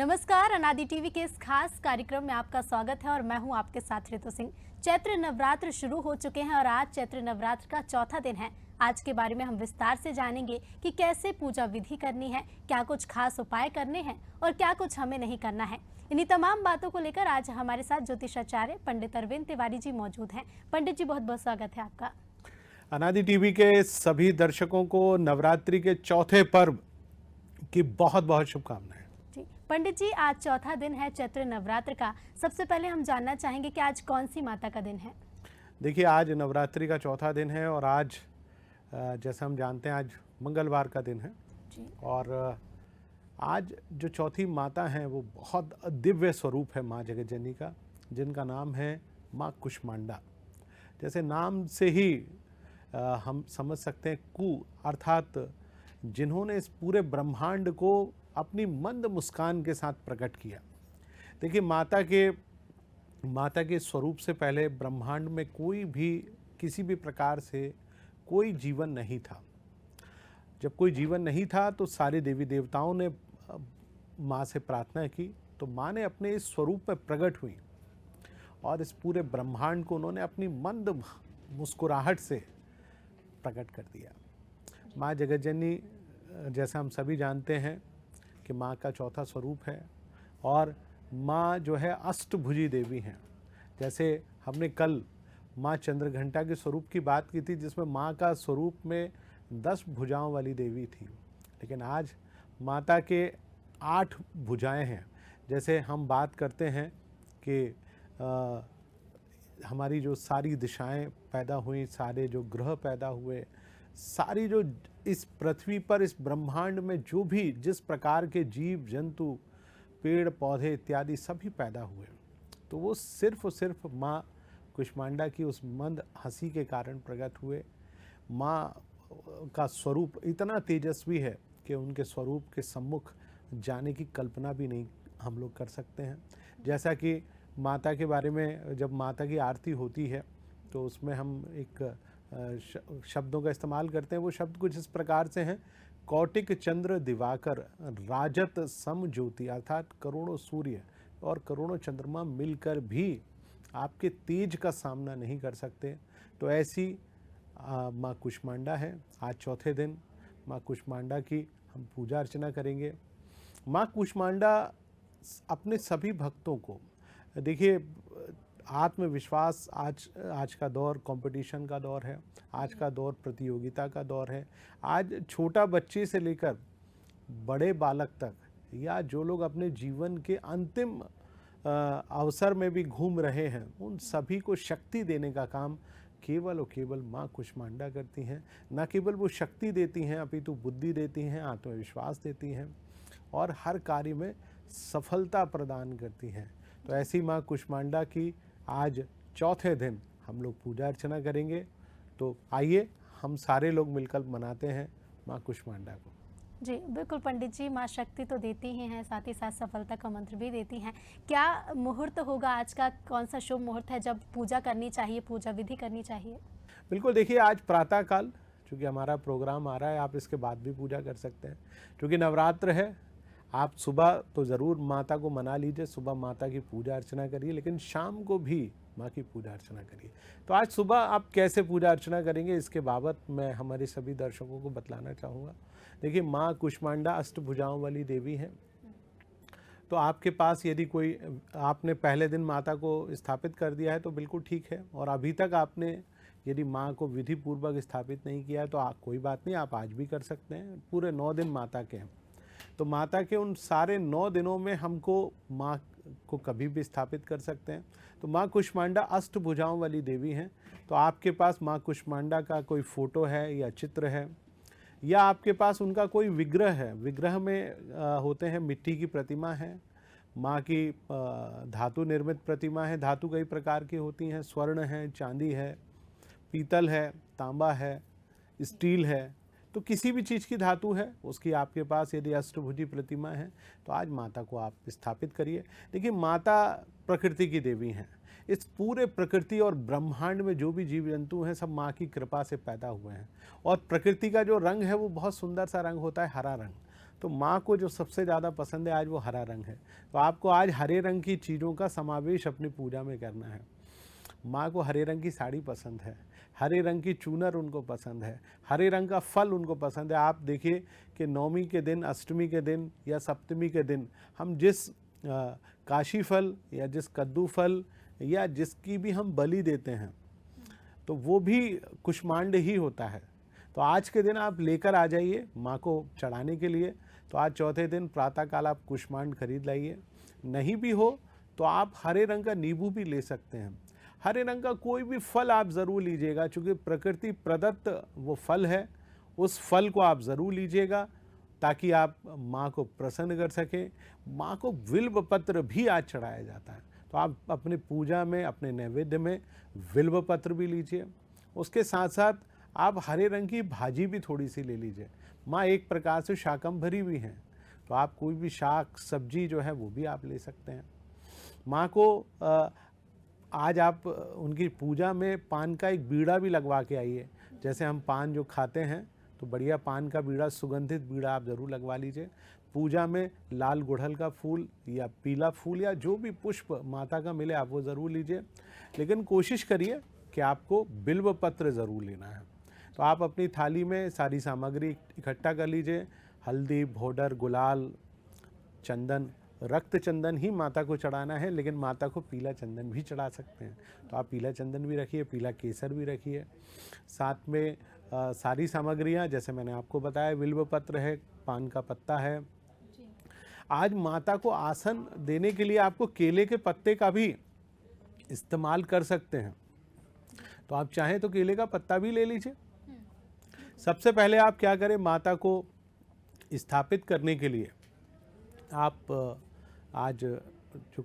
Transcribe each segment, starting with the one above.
नमस्कार, अनादि टीवी के इस खास कार्यक्रम में आपका स्वागत है और मैं हूं आपके साथ ऋतु सिंह। चैत्र नवरात्र शुरू हो चुके हैं और आज चैत्र नवरात्र का चौथा दिन है। आज के बारे में हम विस्तार से जानेंगे कि कैसे पूजा विधि करनी है, क्या कुछ खास उपाय करने हैं और क्या कुछ हमें नहीं करना है। इन्हीं तमाम बातों को लेकर आज हमारे साथ ज्योतिषाचार्य पंडित अरविंद तिवारी जी मौजूद हैं। पंडित जी, बहुत बहुत स्वागत है आपका। अनादि टीवी के सभी दर्शकों को नवरात्रि के चौथे पर्व की बहुत बहुत शुभकामनाएं। जी पंडित जी, आज चौथा दिन है चैत्र नवरात्र का। सबसे पहले हम जानना चाहेंगे कि आज कौन सी माता का दिन है। देखिए, आज नवरात्रि का चौथा दिन है और आज जैसा हम जानते हैं आज मंगलवार का दिन है जी। और आज जो चौथी माता हैं वो बहुत दिव्य स्वरूप है माँ जगतजननी का, जिनका नाम है माँ कुष्मांडा। जैसे नाम से ही हम समझ सकते हैं, कु अर्थात जिन्होंने इस पूरे ब्रह्मांड को अपनी मंद मुस्कान के साथ प्रकट किया। देखिए, माता के स्वरूप से पहले ब्रह्मांड में कोई भी किसी भी प्रकार से कोई जीवन नहीं था। जब कोई जीवन नहीं था तो सारे देवी देवताओं ने माँ से प्रार्थना की, तो माँ ने अपने इस स्वरूप में प्रकट हुई और इस पूरे ब्रह्मांड को उन्होंने अपनी मंद मुस्कुराहट से प्रकट कर दिया। माँ जगतजननी, जैसा हम सभी जानते हैं कि माँ का चौथा स्वरूप है और माँ जो है अष्टभुजी देवी हैं। जैसे हमने कल माँ चंद्रघंटा के स्वरूप की बात की थी, जिसमें माँ का स्वरूप में 10 भुजाओं वाली देवी थी, लेकिन आज माता के 8 भुजाएं हैं। जैसे हम बात करते हैं कि हमारी जो सारी दिशाएं पैदा हुई, सारे जो ग्रह पैदा हुए, सारी जो इस पृथ्वी पर इस ब्रह्मांड में जो भी जिस प्रकार के जीव जंतु पेड़ पौधे इत्यादि सभी पैदा हुए, तो वो सिर्फ और सिर्फ माँ कुष्मांडा की उस मंद हंसी के कारण प्रकट हुए। माँ का स्वरूप इतना तेजस्वी है कि उनके स्वरूप के सम्मुख जाने की कल्पना भी नहीं हम लोग कर सकते हैं। जैसा कि माता के बारे में जब माता की आरती होती है तो उसमें हम एक शब्दों का इस्तेमाल करते हैं। वो शब्द कुछ इस प्रकार से हैं, कौटिक चंद्र दिवाकर राजत सम ज्योति, अर्थात करोड़ों सूर्य और करोड़ों चंद्रमा मिलकर भी आपके तेज का सामना नहीं कर सकते। तो ऐसी माँ कुष्मांडा है। आज चौथे दिन माँ कुष्मांडा की हम पूजा अर्चना करेंगे। माँ कुष्मांडा अपने सभी भक्तों को, देखिए, आत्मविश्वास, आज का दौर कंपटीशन का दौर है, आज का दौर प्रतियोगिता का दौर है। आज छोटा बच्चे से लेकर बड़े बालक तक, या जो लोग अपने जीवन के अंतिम अवसर में भी घूम रहे हैं, उन सभी को शक्ति देने का काम केवल और केवल माँ कुष्मांडा करती हैं। न केवल वो शक्ति देती हैं, अपितु बुद्धि देती हैं, आत्मविश्वास देती हैं और हर कार्य में सफलता प्रदान करती हैं। तो ऐसी माँ कुष्मांडा की आज चौथे दिन हम लोग पूजा अर्चना करेंगे। तो आइए हम सारे लोग मिलकर मनाते हैं माँ कुष्मांडा को। जी बिल्कुल पंडित जी, माँ शक्ति तो देती ही हैं, साथ ही साथ सफलता का मंत्र भी देती हैं। क्या मुहूर्त होगा आज का, कौन सा शुभ मुहूर्त है जब पूजा करनी चाहिए, पूजा विधि करनी चाहिए? बिल्कुल, देखिए, आज प्रातःकाल चूँकि हमारा प्रोग्राम आ रहा है, आप इसके बाद भी पूजा कर सकते हैं। क्योंकि नवरात्र है, आप सुबह तो ज़रूर माता को मना लीजिए, सुबह माता की पूजा अर्चना करिए, लेकिन शाम को भी माँ की पूजा अर्चना करिए। तो आज सुबह आप कैसे पूजा अर्चना करेंगे, इसके बाबत मैं हमारे सभी दर्शकों को बतलाना चाहूँगा। देखिए, माँ कुष्मांडा अष्टभुजाओं वाली देवी है। तो आपके पास यदि कोई, आपने पहले दिन माता को स्थापित कर दिया है तो बिल्कुल ठीक है, और अभी तक आपने यदि माँ को विधि पूर्वक स्थापित नहीं किया है तो कोई बात नहीं, आप आज भी कर सकते हैं। पूरे 9 दिन माता के हैं, तो माता के उन सारे 9 दिनों में हमको माँ को कभी भी स्थापित कर सकते हैं। तो माँ कुष्मांडा अष्टभुजाओं वाली देवी हैं। तो आपके पास माँ कुष्मांडा का कोई फोटो है या चित्र है, या आपके पास उनका कोई विग्रह है, विग्रह में होते हैं मिट्टी की प्रतिमा है, माँ की धातु निर्मित प्रतिमा है। धातु कई प्रकार की होती हैं, स्वर्ण है, चांदी है, पीतल है, तांबा है, स्टील है। तो किसी भी चीज़ की धातु है उसकी आपके पास यदि अष्टभुजी प्रतिमा है तो आज माता को आप स्थापित करिए। देखिए, माता प्रकृति की देवी हैं। इस पूरे प्रकृति और ब्रह्मांड में जो भी जीव जंतु हैं सब माँ की कृपा से पैदा हुए हैं। और प्रकृति का जो रंग है वो बहुत सुंदर सा रंग होता है, हरा रंग। तो माँ को जो सबसे ज़्यादा पसंद है आज वो हरा रंग है। तो आपको आज हरे रंग की चीज़ों का समावेश अपनी पूजा में करना है। माँ को हरे रंग की साड़ी पसंद है, हरे रंग की चूनर उनको पसंद है, हरे रंग का फल उनको पसंद है। आप देखिए कि नवमी के दिन, अष्टमी के दिन या सप्तमी के दिन हम जिस काशी फल या जिस कद्दू फल या जिसकी भी हम बलि देते हैं तो वो भी कुष्मांड ही होता है। तो आज के दिन आप लेकर आ जाइए माँ को चढ़ाने के लिए। तो आज चौथे दिन प्रातःकाल आप कुष्मांड खरीद लाइए। नहीं भी हो तो आप हरे रंग का नींबू भी ले सकते हैं। हरे रंग का कोई भी फल आप ज़रूर लीजिएगा, चूँकि प्रकृति प्रदत्त वो फल है, उस फल को आप ज़रूर लीजिएगा ताकि आप माँ को प्रसन्न कर सकें। माँ को बिल्व पत्र भी आज चढ़ाया जाता है, तो आप अपनी पूजा में, अपने नैवेद्य में बिल्व पत्र भी लीजिए। उसके साथ साथ आप हरे रंग की भाजी भी थोड़ी सी ले लीजिए। माँ एक प्रकार से शाकंभरी भी हैं, तो आप कोई भी शाक सब्जी जो है वो भी आप ले सकते हैं। माँ को आज आप उनकी पूजा में पान का एक बीड़ा भी लगवा के आइए। जैसे हम पान जो खाते हैं तो बढ़िया पान का बीड़ा, सुगंधित बीड़ा आप ज़रूर लगवा लीजिए। पूजा में लाल गुड़हल का फूल या पीला फूल या जो भी पुष्प माता का मिले आप वो ज़रूर लीजिए, लेकिन कोशिश करिए कि आपको बिल्व पत्र ज़रूर लेना है। तो आप अपनी थाली में सारी सामग्री इकट्ठा कर लीजिए। हल्दी, पाउडर, गुलाल, चंदन, रक्त चंदन ही माता को चढ़ाना है, लेकिन माता को पीला चंदन भी चढ़ा सकते हैं। तो आप पीला चंदन भी रखिए, पीला केसर भी रखिए। साथ में सारी सामग्रियाँ जैसे मैंने आपको बताया, बिल्व पत्र है, पान का पत्ता है। आज माता को आसन देने के लिए आपको केले के पत्ते का भी इस्तेमाल कर सकते हैं। तो आप चाहें तो केले का पत्ता भी ले लीजिए। सबसे पहले आप क्या करें, माता को स्थापित करने के लिए आप आज जो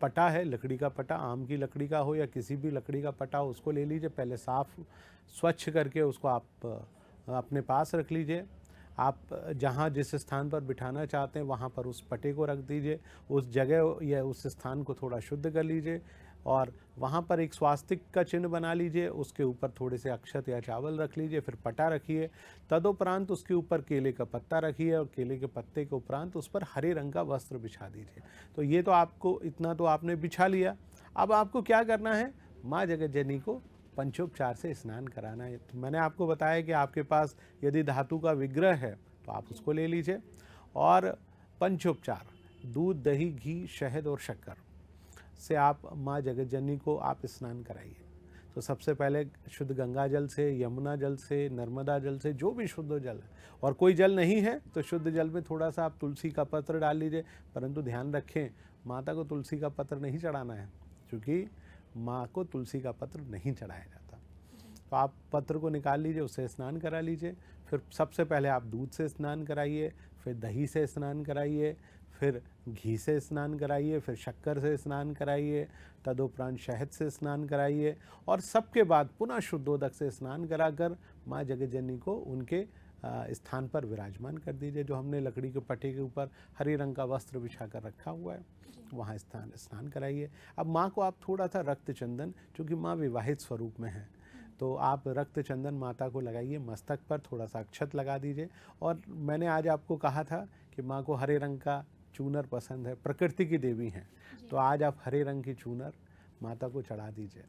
पटा है, लकड़ी का पटा, आम की लकड़ी का हो या किसी भी लकड़ी का पटा हो, उसको ले लीजिए। पहले साफ स्वच्छ करके उसको आप अपने पास रख लीजिए। आप जहाँ जिस स्थान पर बिठाना चाहते हैं वहाँ पर उस पटे को रख दीजिए। उस जगह या उस स्थान को थोड़ा शुद्ध कर लीजिए और वहाँ पर एक स्वास्तिक का चिन्ह बना लीजिए। उसके ऊपर थोड़े से अक्षत या चावल रख लीजिए, फिर पटा रखिए। तदुपरांत उसके ऊपर केले का पत्ता रखिए और केले के पत्ते के उपरांत उस पर हरे रंग का वस्त्र बिछा दीजिए। तो ये तो आपको इतना तो आपने बिछा लिया। अब आपको क्या करना है, माँ जगत जननी को पंचोपचार से स्नान कराना है। तो मैंने आपको बताया कि आपके पास यदि धातु का विग्रह है तो आप उसको ले लीजिए और पंचोपचार दूध, दही, घी, शहद और शक्कर से आप माँ जगत जननी को आप स्नान कराइए। तो सबसे पहले शुद्ध गंगा जल से, यमुना जल से, नर्मदा जल से, जो भी शुद्ध जल है, और कोई जल नहीं है तो शुद्ध जल में थोड़ा सा आप तुलसी का पत्र डाल लीजिए। परंतु ध्यान रखें, माता को तुलसी का पत्र नहीं चढ़ाना है, क्योंकि माँ को तुलसी का पत्र नहीं चढ़ाया जाता। तो आप पत्र को निकाल लीजिए, उससे स्नान करा लीजिए। फिर सबसे पहले आप दूध से स्नान कराइए, फिर दही से स्नान कराइए, फिर घी से स्नान कराइए, फिर शक्कर से स्नान कराइए, तदुपरांत शहद से स्नान कराइए और सबके बाद पुनः शुद्धोदक से स्नान कराकर माँ जगत जननी को उनके स्थान पर विराजमान कर दीजिए। जो हमने लकड़ी के पटे के ऊपर हरे रंग का वस्त्र बिछा कर रखा हुआ है वहाँ स्नान कराइए। अब माँ को आप थोड़ा सा रक्त चंदन, चूँकि माँ विवाहित स्वरूप में है, तो आप रक्त चंदन माता को लगाइए, मस्तक पर थोड़ा सा अक्षत लगा दीजिए। और मैंने आज आपको कहा था कि माँ को हरे रंग का चूनर पसंद है, प्रकृति की देवी हैं, तो आज आप हरे रंग की चूनर माता को चढ़ा दीजिए।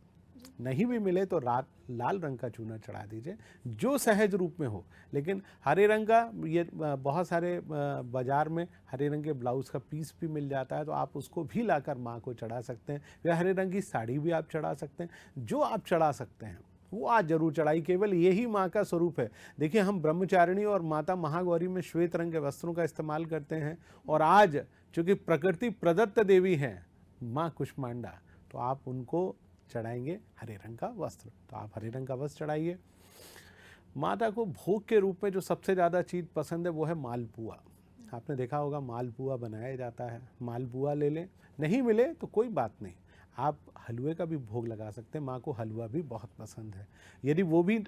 नहीं भी मिले तो लाल रंग का चूनर चढ़ा दीजिए, जो सहज रूप में हो। लेकिन हरे रंग का ये बहुत सारे बाज़ार में हरे रंग के ब्लाउज़ का पीस भी मिल जाता है, तो आप उसको भी लाकर माँ को चढ़ा सकते हैं, या हरे रंग की साड़ी भी आप चढ़ा सकते हैं। जो आप चढ़ा सकते हैं वो आज जरूर चढ़ाई, केवल यही माँ का स्वरूप है। देखिए, हम ब्रह्मचारिणी और माता महागौरी में श्वेत रंग के वस्त्रों का इस्तेमाल करते हैं, और आज चूँकि प्रकृति प्रदत्त देवी हैं माँ कुष्मांडा, तो आप उनको चढ़ाएंगे हरे रंग का वस्त्र। तो आप हरे रंग का वस्त्र चढ़ाइए। माता को भोग के रूप में जो सबसे ज़्यादा चीज़ पसंद है वो है मालपुआ। आपने देखा होगा मालपुआ बनाया जाता है, मालपुआ ले लें। नहीं मिले तो कोई बात नहीं, आप हलवे का भी भोग लगा सकते हैं। माँ को हलवा भी बहुत पसंद है। यदि वो भी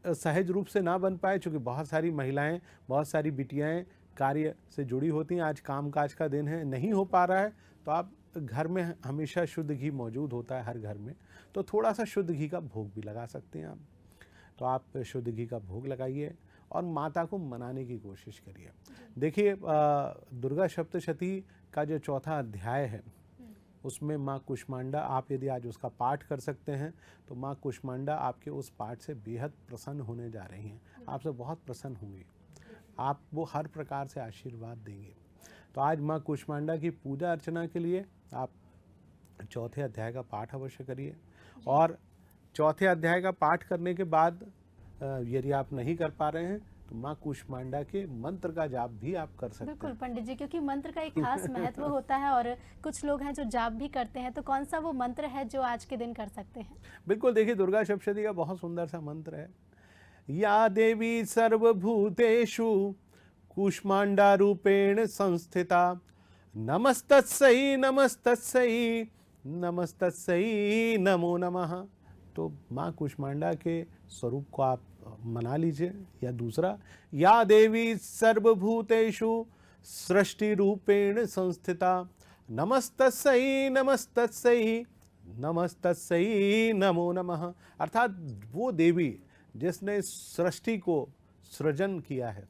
सहज रूप से ना बन पाए, चूँकि बहुत सारी महिलाएं, बहुत सारी बिटियाएं कार्य से जुड़ी होती हैं, आज कामकाज का दिन है, नहीं हो पा रहा है, तो आप घर में हमेशा शुद्ध घी मौजूद होता है हर घर में, तो थोड़ा सा शुद्ध घी का भोग भी लगा सकते हैं आप। तो आप शुद्ध घी का भोग लगाइए और माता को मनाने की कोशिश करिए। देखिए दुर्गा सप्तशती का जो चौथा अध्याय है उसमें माँ कुष्मांडा, आप यदि आज उसका पाठ कर सकते हैं तो माँ कुष्मांडा आपके उस पाठ से बेहद प्रसन्न होने जा रही हैं, आपसे बहुत प्रसन्न होंगी, आप वो हर प्रकार से आशीर्वाद देंगे। तो आज माँ कुष्मांडा की पूजा अर्चना के लिए आप चौथे अध्याय का पाठ अवश्य करिए। और चौथे अध्याय का पाठ करने के बाद यदि आप नहीं कर पा रहे हैं तो माँ कुष्मांडा के मंत्र का जाप भी आप कर सकते बिल्कुल हैं। पंडित जी, क्योंकि मंत्र का एक खास महत्व होता है और कुछ लोग हैं जो जाप भी करते हैं, तो कौन सा वो मंत्र है जो आज के दिन कर सकते हैं? बिल्कुल, देखिए दुर्गा सप्तशती का बहुत सुंदर सा मंत्र है, या देवी सर्वभूतेषु कुष्मांडा रूपेण संस्थिता, नमस्तस्यै नमस्तस्यै नमस्तस्यै नमो नमः। तो माँ कुष्मांडा के स्वरूप को आप मना लीजिए। या दूसरा, या देवी सर्वभूतेषु सृष्टि रूपेण संस्थिता, नमस्तस्यै नमस्तस्यै नमस्तस्यै नमो नमः। अर्थात वो देवी जिसने सृष्टि को सृजन किया है,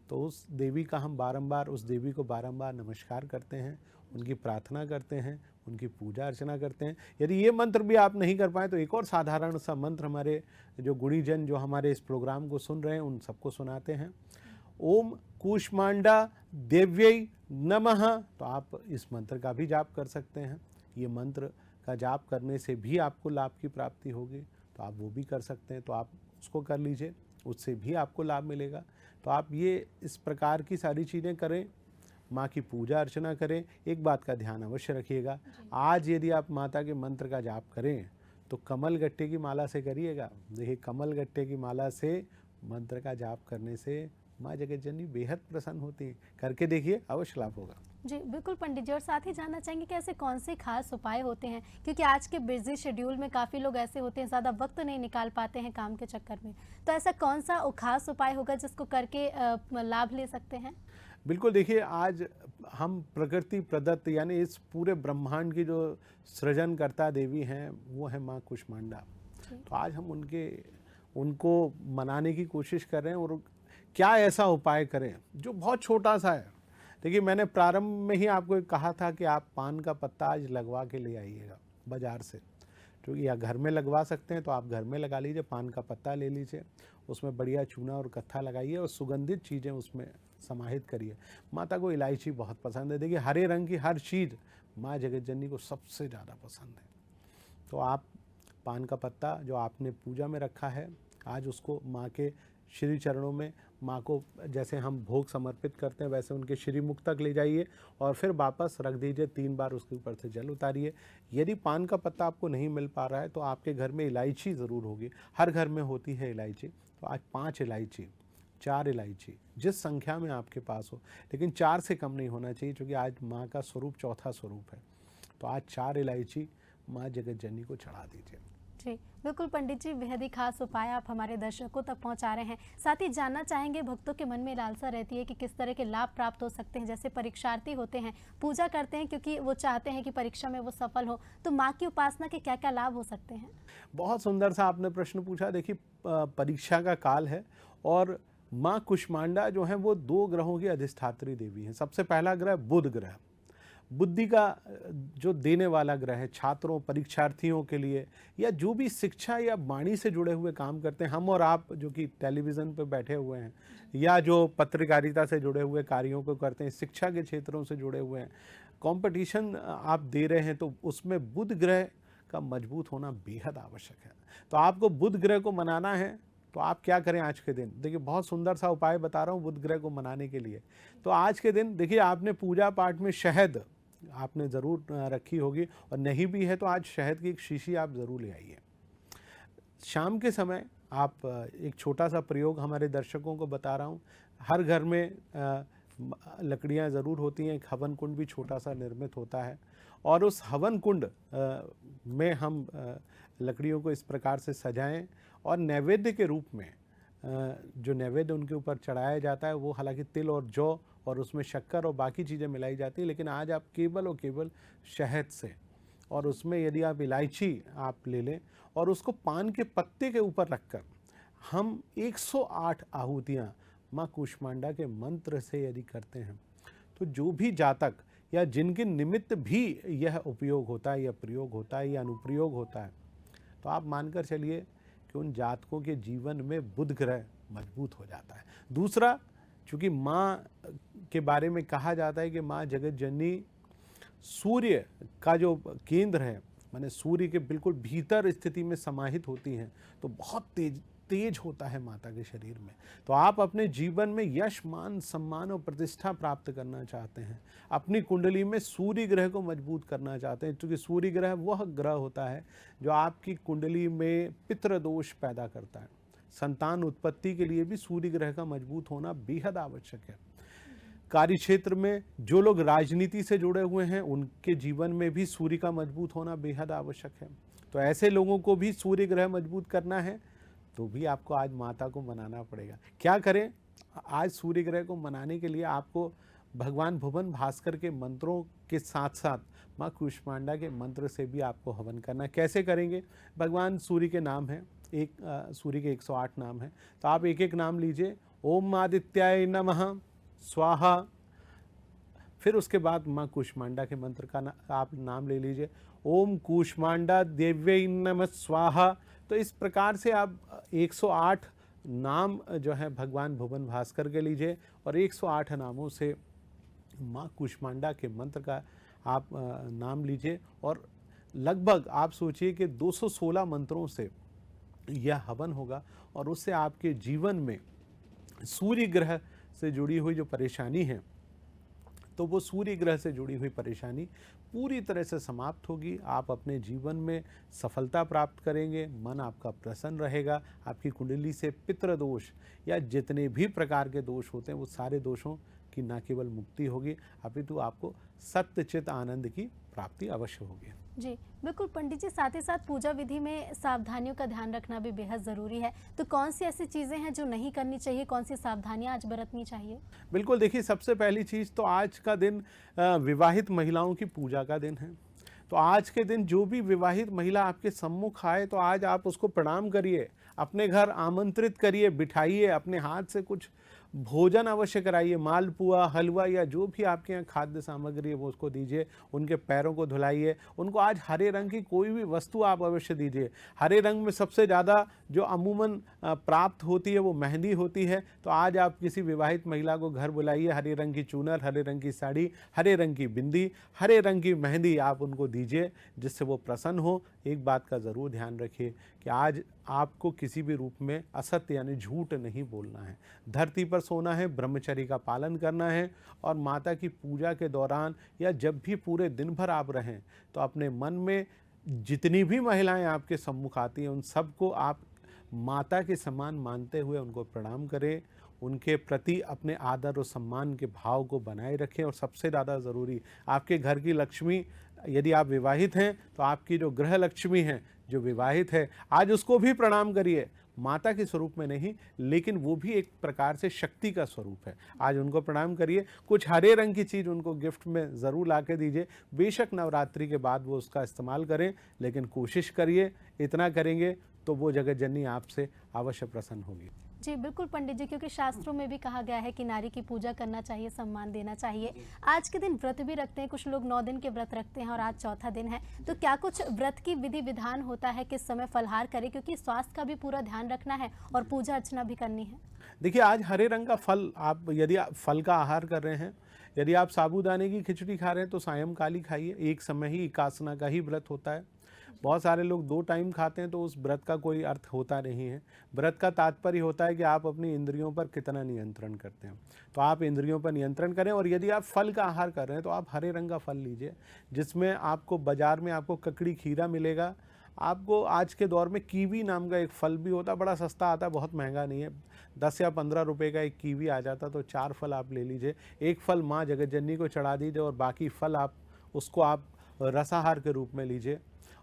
तो उस देवी का हम बारंबार, उस देवी को बारंबार नमस्कार करते हैं, उनकी प्रार्थना करते हैं, उनकी पूजा अर्चना करते हैं। यदि ये मंत्र भी आप नहीं कर पाए तो एक और साधारण सा मंत्र हमारे जो गुणीजन जो हमारे इस प्रोग्राम को सुन रहे हैं उन सबको सुनाते हैं। ओम कुष्मांडा देव्यै नमः। तो आप इस मंत्र का भी जाप कर सकते हैं। ये मंत्र का जाप करने से भी आपको लाभ की प्राप्ति होगी, तो आप वो भी कर सकते हैं, तो आप उसको कर लीजिए, उससे भी आपको लाभ मिलेगा। तो आप ये इस प्रकार की सारी चीज़ें करें, माँ की पूजा अर्चना करें। एक बात का ध्यान अवश्य रखिएगा, आज यदि आप माता के मंत्र का जाप करें तो कमल गट्टे की माला से करिएगा। देखिए कमल गट्टे की माला से मंत्र का जाप करने से माँ जगत जननी बेहद प्रसन्न होती है। करके देखिए, अवश्य लाभ होगा। जी बिल्कुल पंडित जी, और साथ ही जानना चाहेंगे कि ऐसे कौन से खास उपाय होते हैं, क्योंकि आज के बिजी शेड्यूल में काफ़ी लोग ऐसे होते हैं ज़्यादा वक्त नहीं निकाल पाते हैं काम के चक्कर में, तो ऐसा कौन सा खास उपाय होगा जिसको करके लाभ ले सकते हैं? बिल्कुल, देखिए आज हम प्रकृति प्रदत्त यानी इस पूरे ब्रह्मांड की जो सृजनकर्ता देवी हैं वो है माँ कुष्मांडा। तो आज हम उनको मनाने की कोशिश कर रहे हैं। और क्या ऐसा उपाय करें जो बहुत छोटा सा है। देखिए मैंने प्रारंभ में ही आपको कहा था कि आप पान का पत्ता आज लगवा के ले आइएगा बाज़ार से, क्योंकि या घर में लगवा सकते हैं तो आप घर में लगा लीजिए, पान का पत्ता ले लीजिए, उसमें बढ़िया चूना और कत्था लगाइए और सुगंधित चीज़ें उसमें समाहित करिए। माता को इलायची बहुत पसंद है। देखिए हरे रंग की हर चीज़ माँ जगत जननी को सबसे ज़्यादा पसंद है। तो आप पान का पत्ता जो आपने पूजा में रखा है, आज उसको माँ के श्री चरणों में, माँ को जैसे हम भोग समर्पित करते हैं वैसे उनके श्री मुख तक ले जाइए और फिर वापस रख दीजिए। 3 बार उसके ऊपर से जल उतारिए। यदि पान का पत्ता आपको नहीं मिल पा रहा है तो आपके घर में इलायची ज़रूर होगी, हर घर में होती है इलायची। तो आज 5 इलायची, 4 इलायची, जिस संख्या में आपके पास हो, लेकिन 4 से कम नहीं होना चाहिए, क्योंकि आज माँ का स्वरूप चौथा स्वरूप है। तो आज 4 इलायची माँ जगत जननी को चढ़ा दीजिए। जी बिल्कुल पंडित जी, बेहद ही खास उपाय आप हमारे दर्शकों तक पहुंचा रहे हैं। साथ ही जानना चाहेंगे, भक्तों के मन में लालसा रहती है कि किस तरह के लाभ प्राप्त हो सकते हैं। जैसे परीक्षार्थी होते हैं, पूजा करते हैं क्योंकि वो चाहते हैं कि परीक्षा में वो सफल हो, तो माँ की उपासना के क्या क्या लाभ हो सकते हैं? बहुत सुंदर सा आपने प्रश्न पूछा। देखिए परीक्षा का काल है और माँ कुष्मांडा जो है वो 2 ग्रहों की अधिष्ठात्री देवी हैं। सबसे पहला ग्रह बुध ग्रह, बुद्धि का जो देने वाला ग्रह है। छात्रों, परीक्षार्थियों के लिए या जो भी शिक्षा या वाणी से जुड़े हुए काम करते हैं, हम और आप जो कि टेलीविज़न पर बैठे हुए हैं या जो पत्रकारिता से जुड़े हुए कार्यों को करते हैं, शिक्षा के क्षेत्रों से जुड़े हुए हैं, कंपटीशन आप दे रहे हैं, तो उसमें बुध ग्रह का मजबूत होना बेहद आवश्यक है। तो आपको बुध ग्रह को मनाना है तो आप क्या करें आज के दिन? देखिए बहुत सुंदर सा उपाय बता रहा हूँ बुध ग्रह को मनाने के लिए। तो आज के दिन देखिए आपने पूजा पाठ में शहद आपने ज़रूर रखी होगी, और नहीं भी है तो आज शहद की एक शीशी आप ज़रूर ले आइए। शाम के समय आप एक छोटा सा प्रयोग हमारे दर्शकों को बता रहा हूँ। हर घर में लकड़ियाँ ज़रूर होती हैं, एक हवन कुंड भी छोटा सा निर्मित होता है, और उस हवन कुंड में हम लकड़ियों को इस प्रकार से सजाएं और नैवेद्य के रूप में जो नैवेद्य उनके ऊपर चढ़ाया जाता है वो हालांकि तिल और जौ और उसमें शक्कर और बाकी चीज़ें मिलाई जाती हैं, लेकिन आज आप केवल और केवल शहद से, और उसमें यदि आप इलायची आप ले लें और उसको पान के पत्ते के ऊपर रखकर हम 108 आहुतियाँ माँ कूष्मांडा के मंत्र से यदि करते हैं तो जो भी जातक या जिनके निमित्त भी यह उपयोग होता है या प्रयोग होता है या अनुप्रयोग होता है, तो आप मानकर चलिए कि उन जातकों के जीवन में बुध ग्रह मजबूत हो जाता है। दूसरा, चूँकि माँ के बारे में कहा जाता है कि माँ जगत जननी सूर्य का जो केंद्र है, माने सूर्य के बिल्कुल भीतर स्थिति में समाहित होती हैं, तो बहुत तेज होता है माता के शरीर में। तो आप अपने जीवन में यश, मान, सम्मान और प्रतिष्ठा प्राप्त करना चाहते हैं, अपनी कुंडली में सूर्य ग्रह को मजबूत करना चाहते हैं, क्योंकि सूर्य ग्रह वह ग्रह होता है जो आपकी कुंडली में पितृदोष पैदा करता है। संतान उत्पत्ति के लिए भी सूर्य ग्रह का मजबूत होना बेहद आवश्यक है। कार्य क्षेत्र में जो लोग राजनीति से जुड़े हुए हैं, उनके जीवन में भी सूर्य का मजबूत होना बेहद आवश्यक है। तो ऐसे लोगों को भी सूर्य ग्रह मजबूत करना है, तो भी आपको आज माता को मनाना पड़ेगा। क्या करें? आज सूर्य ग्रह को मनाने के लिए आपको भगवान भुवन भास्कर के मंत्रों के साथ साथ माँ कूष्मांडा के मंत्र से भी आपको हवन करना। कैसे करेंगे? भगवान सूर्य के नाम है, सूर्य के 108 नाम है, तो आप एक एक नाम लीजिए। ओम आदित्याय नमः स्वाहा। फिर उसके बाद माँ कूष्मांडा के मंत्र का आप नाम ले लीजिए। ओम कूष्मांडा देव्यै नमः स्वाहा। तो इस प्रकार से आप 108 नाम जो है भगवान भुवन भास्कर के लीजिए और 108 नामों से माँ कूष्मांडा के मंत्र का आप नाम लीजिए और लगभग आप सोचिए कि 216 मंत्रों से यह हवन होगा और उससे आपके जीवन में सूर्य ग्रह से जुड़ी हुई जो परेशानी है, तो वो सूर्य ग्रह से जुड़ी हुई परेशानी पूरी तरह से समाप्त होगी। आप अपने जीवन में सफलता प्राप्त करेंगे, मन आपका प्रसन्न रहेगा, आपकी कुंडली से पितृदोष या जितने भी प्रकार के दोष होते हैं वो सारे दोषों की न केवल मुक्ति होगी, अपितु आपको सत्यचित आनंद की प्राप्ति अवश्य होगी। जी बिल्कुल पंडित जी, साथ ही साथ पूजा विधि में सावधानियों का ध्यान रखना भी बेहद ज़रूरी है। तो कौन सी ऐसी चीज़ें हैं जो नहीं करनी चाहिए, कौन सी सावधानियां आज बरतनी चाहिए? बिल्कुल, देखिए सबसे पहली चीज़ तो आज का दिन विवाहित महिलाओं की पूजा का दिन है। तो आज के दिन जो भी विवाहित महिला आपके सम्मुख आए तो आज आप उसको प्रणाम करिए, अपने घर आमंत्रित करिए, बिठाइए, अपने हाथ से कुछ भोजन अवश्य कराइए, मालपुआ, हलवा या जो भी आपके यहाँ खाद्य सामग्री है वो उसको दीजिए, उनके पैरों को धुलाइए, उनको आज हरे रंग की कोई भी वस्तु आप अवश्य दीजिए। हरे रंग में सबसे ज़्यादा जो अमूमन प्राप्त होती है वो मेहंदी होती है, तो आज आप किसी विवाहित महिला को घर बुलाइए, हरे रंग की चूनर, हरे रंग की साड़ी, हरे रंग की बिंदी, हरे रंग की मेहंदी आप उनको दीजिए, जिससे वो प्रसन्न हो। एक बात का ज़रूर ध्यान रखिए कि आज आपको किसी भी रूप में असत्य यानी झूठ नहीं बोलना है, धरती पर सोना है, ब्रह्मचर्य का पालन करना है और माता की पूजा के दौरान या जब भी पूरे दिन भर आप रहें तो अपने मन में जितनी भी महिलाएं आपके सम्मुख आती हैं उन सबको आप माता के समान मानते हुए उनको प्रणाम करें, उनके प्रति अपने आदर और सम्मान के भाव को बनाए रखें। और सबसे ज़्यादा ज़रूरी, आपके घर की लक्ष्मी, यदि आप विवाहित हैं तो आपकी जो गृह लक्ष्मी है जो विवाहित है, आज उसको भी प्रणाम करिए, माता के स्वरूप में नहीं लेकिन वो भी एक प्रकार से शक्ति का स्वरूप है, आज उनको प्रणाम करिए। कुछ हरे रंग की चीज़ उनको गिफ्ट में ज़रूर ला के दीजिए, बेशक नवरात्रि के बाद वो उसका इस्तेमाल करें, लेकिन कोशिश करिए, इतना करेंगे तो वो जगत जननी आपसे अवश्य प्रसन्न होगी। जी बिल्कुल पंडित जी, क्योंकि शास्त्रों में भी कहा गया है कि नारी की पूजा करना चाहिए, सम्मान देना चाहिए। आज के दिन व्रत भी रखते हैं, कुछ लोग 9 दिन के व्रत रखते हैं और आज चौथा दिन है, तो क्या कुछ व्रत की विधि विधान होता है, किस समय फलहार करें, क्योंकि स्वास्थ्य का भी पूरा ध्यान रखना है और पूजा अर्चना भी करनी है? देखिए, आज हरे रंग का फल, आप यदि आप फल का आहार कर रहे हैं, यदि आप साबूदाने की खिचड़ी खा रहे हैं तो सायंकाली खाइए, एक समय ही एकासना का ही व्रत होता है। बहुत सारे लोग 2 टाइम खाते हैं तो उस व्रत का कोई अर्थ होता नहीं है। व्रत का तात्पर्य होता है कि आप अपनी इंद्रियों पर कितना नियंत्रण करते हैं, तो आप इंद्रियों पर नियंत्रण करें। और यदि आप फल का आहार कर रहे हैं तो आप हरे रंग का फल लीजिए, जिसमें आपको बाजार में आपको ककड़ी खीरा मिलेगा। आपको आज के दौर में कीवी नाम का एक फल भी होता है, बड़ा सस्ता आता है, बहुत महंगा नहीं है, 10 या 15 रुपए का एक कीवी आ जाता, तो 4 फल आप ले लीजिए। एक फल माँ जगत जननी को चढ़ा दीजिए और बाकी फल आप रसाहार के रूप में लीजिए।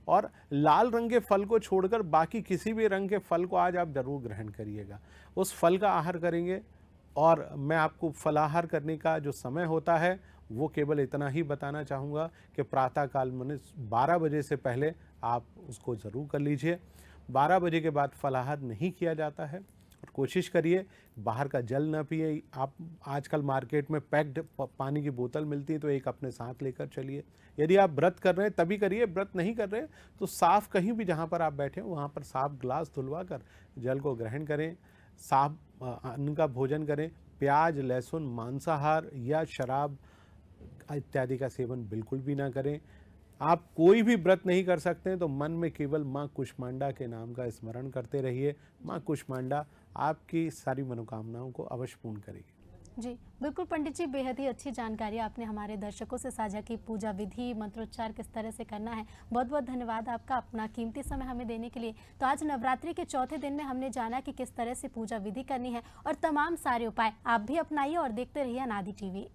और लाल रंग के फल को छोड़कर बाकी किसी भी रंग के फल को आज आप जरूर ग्रहण करिएगा, उस फल का आहार करेंगे। और मैं आपको फलाहार करने का जो समय होता है वो केवल इतना ही बताना चाहूँगा कि प्रातःकाल में 12 बजे से पहले आप उसको ज़रूर कर लीजिए। 12 बजे के बाद फलाहार नहीं किया जाता है और कोशिश करिए बाहर का जल ना पिए। आप आजकल मार्केट में पैक्ड पानी की बोतल मिलती है, तो एक अपने साथ लेकर चलिए। यदि आप व्रत कर रहे हैं तभी करिए, व्रत नहीं कर रहे हैं तो साफ कहीं भी जहाँ पर आप बैठे हो वहाँ पर साफ गिलास धुलवा कर जल को ग्रहण करें, साफ अन्न का भोजन करें। प्याज, लहसुन, मांसाहार या शराब इत्यादि का सेवन बिल्कुल भी ना करें। आप कोई भी व्रत नहीं कर सकते हैं तो मन में केवल माँ कुष्मांडा के नाम का स्मरण करते रहिए। माँ कुष्मांडा आपकी सारी मनोकामनाओं को अवश्य पूर्ण करेगी। जी बिल्कुल पंडित जी, बेहद ही अच्छी जानकारी आपने हमारे दर्शकों से साझा की। पूजा विधि, मंत्रोच्चार किस तरह से करना है। बहुत बहुत धन्यवाद आपका अपना कीमती समय हमें देने के लिए। तो आज नवरात्रि के चौथे दिन में हमने जाना कि किस तरह से पूजा विधि करनी है और तमाम सारे उपाय आप भी अपनाइए और देखते रहिए अनादि टीवी।